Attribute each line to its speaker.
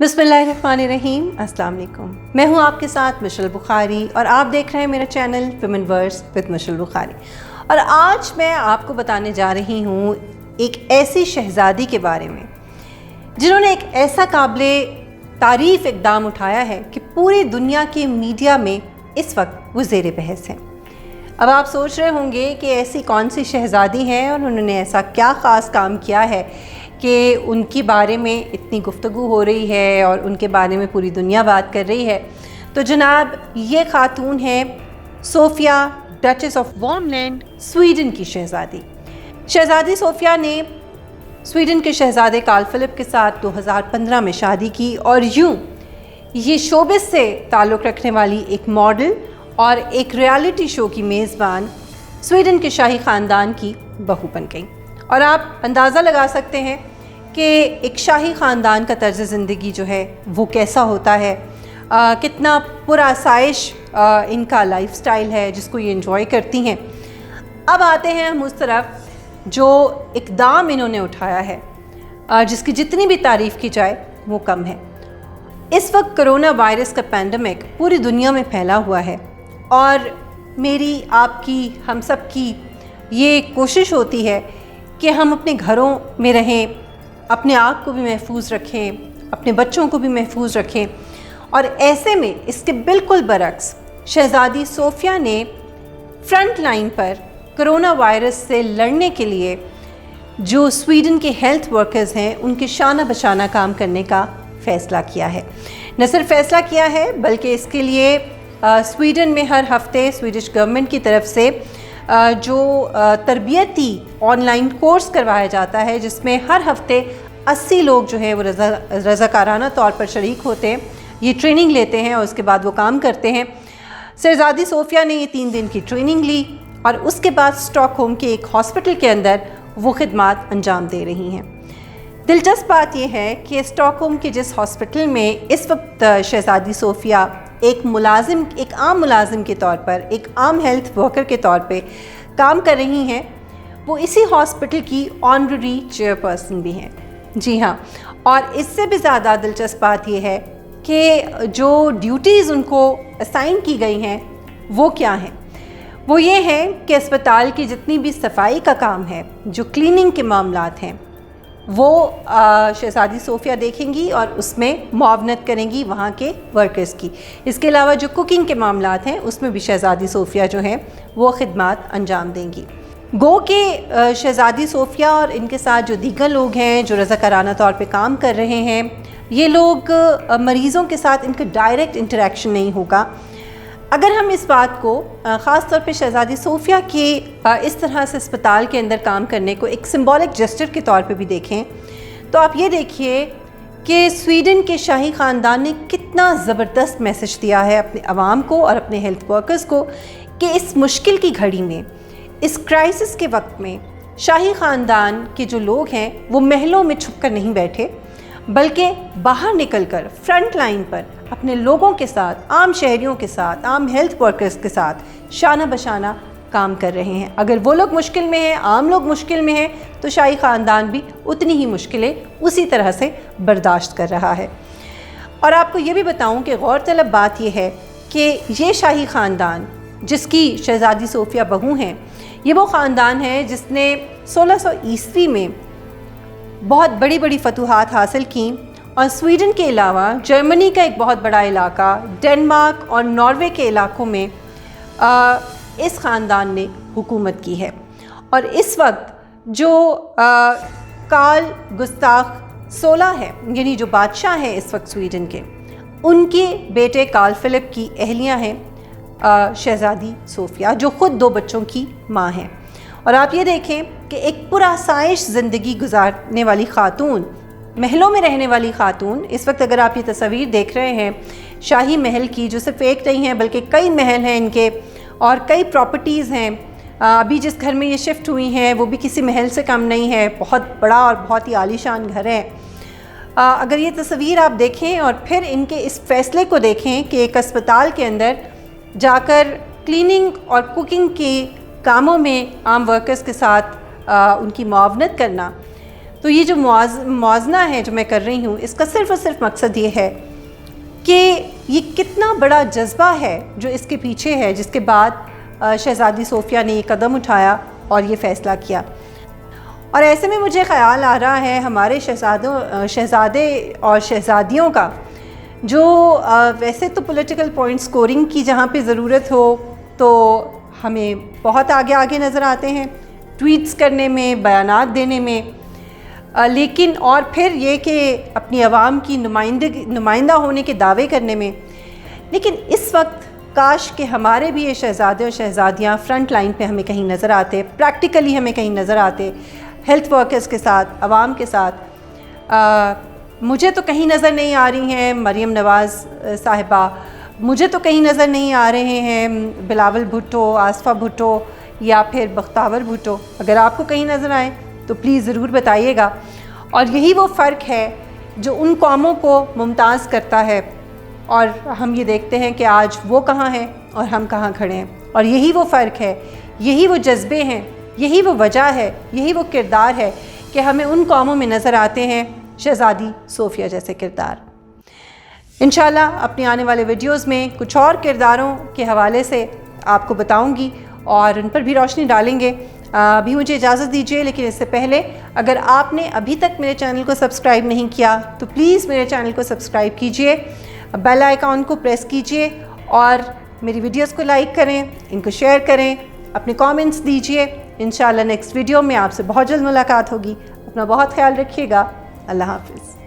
Speaker 1: बिस्मिल्लाहिर्रहमानिर्रहीम। अस्सलाम वालेकुम। मैं हूं आपके साथ मिशेल बुखारी और आप देख रहे हैं मेरा channel women verse with Michelle Bukhari. और आज मैं आपको बताने जा रही हूं एक ऐसी शहज़ादी के बारे में जिन्होंने एक ऐसा काबिले तारीफ़ इक़दाम उठाया है कि पूरी दुनिया के मीडिया में इस वक्त वो ज़ेर बहस हैं। अब आप सोच रहे होंगे कि ऐसी कौन सी शहज़ादी हैं और उन्होंने ऐसा क्या ख़ास काम किया है कि उनके बारे में इतनी गुफ्तगू हो रही है और उनके बारे में पूरी दुनिया बात कर रही है। तो जनाब ये ख़ातून है सोफिया डचेस ऑफ वॉर्मलैंड, स्वीडन की शहज़ादी। शहज़ादी सोफिया ने स्वीडन के शहज़ादे कार्ल फिलिप के साथ 2015 में शादी की और यूँ ये शोबिस से ताल्लुक़ रखने वाली एक मॉडल और एक रियलिटी शो की मेज़बान स्वीडन के शाही ख़ानदान की बहू बन गई। और आप अंदाज़ा लगा सकते हैं कि एक शाही ख़ानदान का तर्ज़ ज़िंदगी जो है वो कैसा होता है, कितना पुरआसाइश इनका लाइफस्टाइल है जिसको ये एंजॉय करती हैं। अब आते हैं हम उस तरफ जो इक़दाम इन्होंने उठाया है, जिसकी जितनी भी तारीफ़ की जाए वो कम है। इस वक्त कोरोना वायरस का पैंडमिक पूरी दुनिया में फैला हुआ है और मेरी, आपकी, हम सब की ये कोशिश होती है कि हम अपने घरों में रहें, अपने आप को भी महफूज रखें, अपने बच्चों को भी महफूज रखें। और ऐसे में इसके बिल्कुल बरक्स शहज़ादी सोफिया ने फ्रंट लाइन पर कोरोना वायरस से लड़ने के लिए जो स्वीडन के हेल्थ वर्कर्स हैं उनके शाना बशाना काम करने का फ़ैसला किया है। न सिर्फ फ़ैसला किया है बल्कि इसके लिए स्वीडन में हर हफ्ते स्वीडिश गवर्नमेंट की तरफ से जो तरबियती ऑनलाइन कोर्स करवाया जाता है, जिसमें हर हफ्ते 80 लोग जो हैं वो रज़ाकाराना तौर पर शरीक होते हैं, ये ट्रेनिंग लेते हैं और उसके बाद वो काम करते हैं। शहज़ादी सोफिया ने ये 3 दिन की ट्रेनिंग ली और उसके बाद स्टॉकहोम के एक हॉस्पिटल के अंदर वो खिदमात अंजाम दे रही हैं। दिलचस्प बात यह है कि स्टॉकहोम के जिस हॉस्पिटल में इस वक्त शहज़ादी सोफिया एक आम मुलाजिम के तौर पर, एक आम हेल्थ वर्कर के तौर पे काम कर रही हैं, वो इसी हॉस्पिटल की ऑनररी चेयरपर्सन भी हैं। जी हाँ, और इससे भी ज़्यादा दिलचस्प बात यह है कि जो ड्यूटीज़ उनको असाइन की गई हैं वो क्या हैं। वो ये हैं कि अस्पताल की जितनी भी सफाई का काम है, जो क्लीनिंग के मामलात हैं, वो शहज़ादी सोफिया देखेंगी और उसमें मुआवनत करेंगी वहाँ के वर्कर्स की। इसके अलावा जो कुकिंग के मामलात हैं उसमें भी शहज़ादी सोफिया जो हैं वो खिदमात अंजाम देंगी। गो के शहज़ादी सोफिया और इनके साथ जो दीगर लोग हैं जो रज़ाकाराना तौर पे काम कर रहे हैं, ये लोग मरीज़ों के साथ इनका डायरेक्ट इंटरेक्शन नहीं होगा। अगर हम इस बात को ख़ास तौर पे शहज़ादी सोफिया के इस तरह से अस्पताल के अंदर काम करने को एक सिंबॉलिक जेस्चर के तौर पे भी देखें तो आप ये देखिए कि स्वीडन के शाही ख़ानदान ने कितना ज़बरदस्त मैसेज दिया है अपने अवाम को और अपने हेल्थ वर्कर्स को कि इस मुश्किल की घड़ी में, इस क्राइसिस के वक्त में शाही ख़ानदान के जो लोग हैं वो महलों में छुप कर नहीं बैठे, बल्कि बाहर निकलकर फ्रंट लाइन पर अपने लोगों के साथ, आम शहरियों के साथ, आम हेल्थ वर्कर्स के साथ शाना बशाना काम कर रहे हैं। अगर वो लोग मुश्किल में हैं, आम लोग मुश्किल में हैं, तो शाही ख़ानदान भी उतनी ही मुश्किलें उसी तरह से बर्दाश्त कर रहा है। और आपको ये भी बताऊं कि गौरतलब बात यह है कि ये शाही ख़ानदान जिसकी शहज़ादी सोफिया बहू हैं, ये वो ख़ानदान है जिसने 1600 ईस्वी में बहुत बड़ी बड़ी फतूहात हासिल की और स्वीडन के अलावा जर्मनी का एक बहुत बड़ा इलाका, डेनमार्क और नॉर्वे के इलाकों में इस ख़ानदान ने हुकूमत की है। और इस वक्त जो कार्ल गुस्ताफ 16 है, यानी जो बादशाह हैं इस वक्त स्वीडन के, उनके बेटे कार्ल फिलिप की अहलिया हैं शहज़ादी सोफिया, जो ख़ुद 2 बच्चों की माँ हैं। और आप ये देखें कि एक पुरआसाइश ज़िंदगी गुजारने वाली ख़ातून, महलों में रहने वाली ख़ातून, इस वक्त अगर आप ये तस्वीर देख रहे हैं शाही महल की, जो सिर्फ एक नहीं है बल्कि कई महल हैं इनके और कई प्रॉपर्टीज़ हैं। अभी जिस घर में ये शिफ्ट हुई हैं वो भी किसी महल से कम नहीं है, बहुत बड़ा और बहुत ही आलीशान घर है। अगर ये तस्वीर आप देखें और फिर इनके इस फ़ैसले को देखें कि एक अस्पताल के अंदर जाकर क्लीनिंग और कुकिंग के कामों में आम वर्कर्स के साथ उनकी मुआवनत करना, تو یہ جو موازنہ ہے جو میں کر رہی ہوں، اس کا صرف اور صرف مقصد یہ ہے کہ یہ کتنا بڑا جذبہ ہے جو اس کے پیچھے ہے، جس کے بعد شہزادی صوفیہ نے یہ قدم اٹھایا اور یہ فیصلہ کیا۔ اور ایسے میں مجھے خیال آ رہا ہے ہمارے شہزادے اور شہزادیوں کا، جو ویسے تو پولیٹیکل پوائنٹ سکورنگ کی جہاں پہ ضرورت ہو تو ہمیں بہت آگے نظر آتے ہیں، ٹویٹس کرنے میں، بیانات دینے میں، لیکن اور پھر یہ کہ اپنی عوام کی نمائندہ ہونے کے دعوے کرنے میں۔ لیکن اس وقت کاش کہ ہمارے بھی یہ شہزادے اور شہزادیاں فرنٹ لائن پہ ہمیں کہیں نظر آتے، پریکٹیکلی ہمیں کہیں نظر آتے، ہیلتھ ورکرز کے ساتھ، عوام کے ساتھ۔ مجھے تو کہیں نظر نہیں آ رہی ہیں مریم نواز صاحبہ، مجھے تو کہیں نظر نہیں آ رہے ہیں بلاول بھٹو، آصفہ بھٹو یا پھر بختیار بھٹو۔ اگر آپ کو کہیں نظر آئیں تو پلیز ضرور بتائیے گا۔ اور یہی وہ فرق ہے جو ان قوموں کو ممتاز کرتا ہے، اور ہم یہ دیکھتے ہیں کہ آج وہ کہاں ہیں اور ہم کہاں کھڑے ہیں۔ اور یہی وہ فرق ہے، یہی وہ جذبے ہیں، یہی وہ وجہ ہے، یہی وہ کردار ہے کہ ہمیں ان قوموں میں نظر آتے ہیں شہزادی صوفیہ جیسے کردار۔ انشاءاللہ اپنے آنے والے ویڈیوز میں کچھ اور کرداروں کے حوالے سے آپ کو بتاؤں گی اور ان پر بھی روشنی ڈالیں گے۔ ابھی مجھے اجازت دیجیے، لیکن اس سے پہلے اگر آپ نے ابھی تک میرے چینل کو سبسکرائب نہیں کیا تو پلیز میرے چینل کو سبسکرائب کیجیے، بیل آئیکن کو پریس کیجیے اور میری ویڈیوز کو لائک کریں، ان کو شیئر کریں، اپنے کامنٹس دیجیے۔ انشاءاللہ نیکسٹ ویڈیو میں آپ سے بہت جلد ملاقات ہوگی۔ اپنا بہت خیال رکھیے گا۔ اللہ حافظ۔